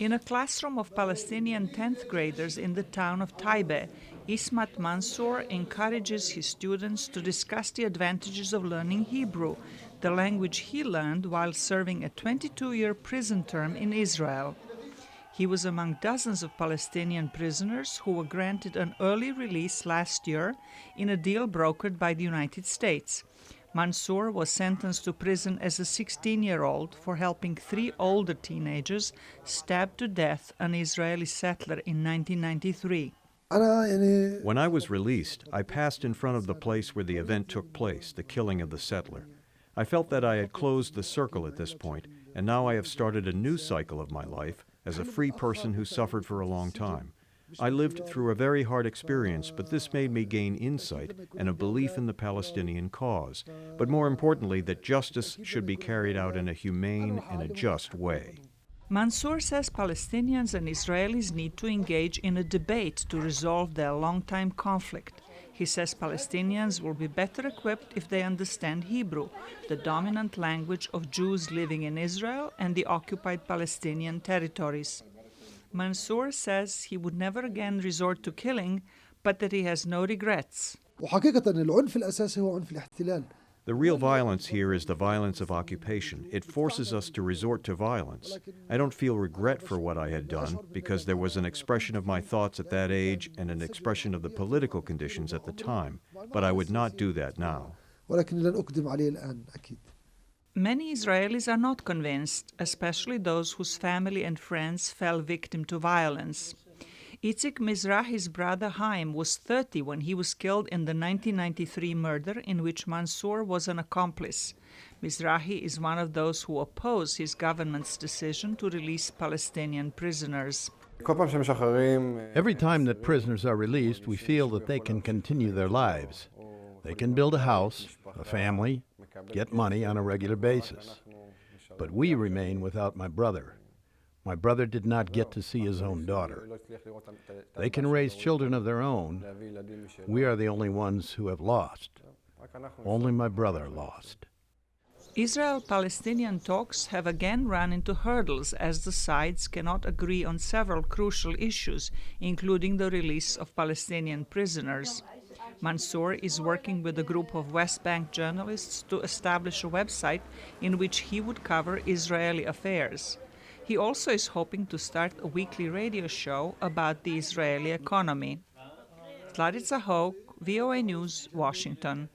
In a classroom of Palestinian 10th graders in the town of Taibe, Ismat Mansour encourages his students to discuss the advantages of learning Hebrew, the language he learned while serving a 22-year prison term in Israel. He was among dozens of Palestinian prisoners who were granted an early release last year in a deal brokered by the United States. Mansour was sentenced to prison as a 16-year-old for helping 3 older teenagers stab to death an Israeli settler in 1993. When I was released, I passed in front of the place where the event took place, the killing of the settler. I felt that I had closed the circle at this point, and now I have started a new cycle of my life as a free person who suffered for a long time. I lived through a very hard experience, but this made me gain insight and a belief in the Palestinian cause, but more importantly, that justice should be carried out in a humane and a just way. Mansour says Palestinians and Israelis need to engage in a debate to resolve their long-time conflict. He says Palestinians will be better equipped if they understand Hebrew, the dominant language of Jews living in Israel and the occupied Palestinian territories. Mansour says he would never again resort to killing, but that he has no regrets. The real violence here is the violence of occupation. It forces us to resort to violence. I don't feel regret for what I had done because there was an expression of my thoughts at that age and an expression of the political conditions at the time, but I would not do that now. Many Israelis are not convinced, especially those whose family and friends fell victim to violence. Itzik Mizrahi's brother Haim was 30 when he was killed in the 1993 murder in which Mansour was an accomplice. Mizrahi is one of those who oppose his government's decision to release Palestinian prisoners. Every time that prisoners are released, we feel that they can continue their lives. They can build a house, a family, get money on a regular basis. But we remain without my brother. My brother did not get to see his own daughter. They can raise children of their own. We are the only ones who have lost. Only my brother lost. Israel-Palestinian talks have again run into hurdles as the sides cannot agree on several crucial issues, including the release of Palestinian prisoners. Mansour is working with a group of West Bank journalists to establish a website in which he would cover Israeli affairs. He also is hoping to start a weekly radio show about the Israeli economy. Zlatica Hoke, VOA News, Washington.